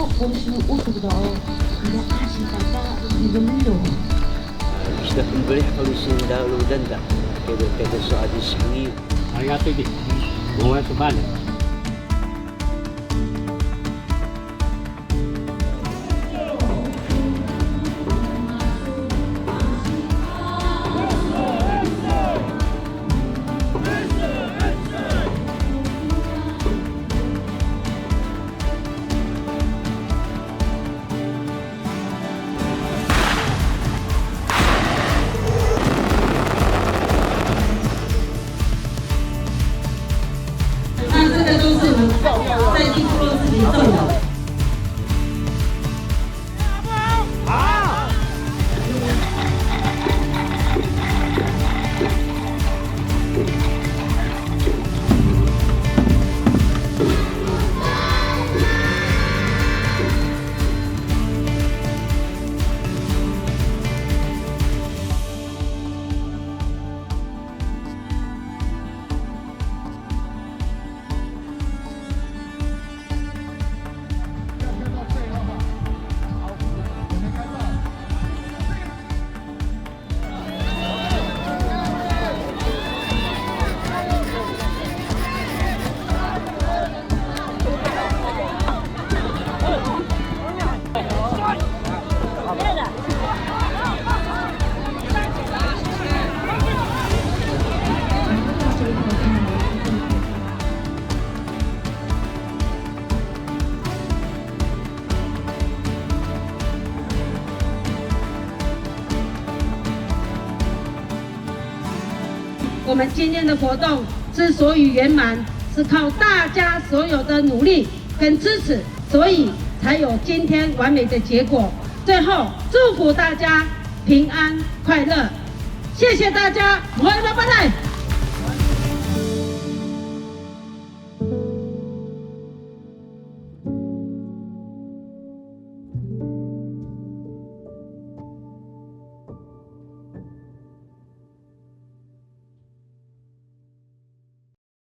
또 보시고 오시기도 그냥 아시다가 이름도 시작분들이 하루신다 로단다 계속해서 아주 신이 arigato 고맙소 많이.在地部落自己种的。我们今天的活动之所以圆满，是靠大家所有的努力跟支持，所以才有今天完美的结果。最后，祝福大家平安快乐，谢谢大家，我们拜拜。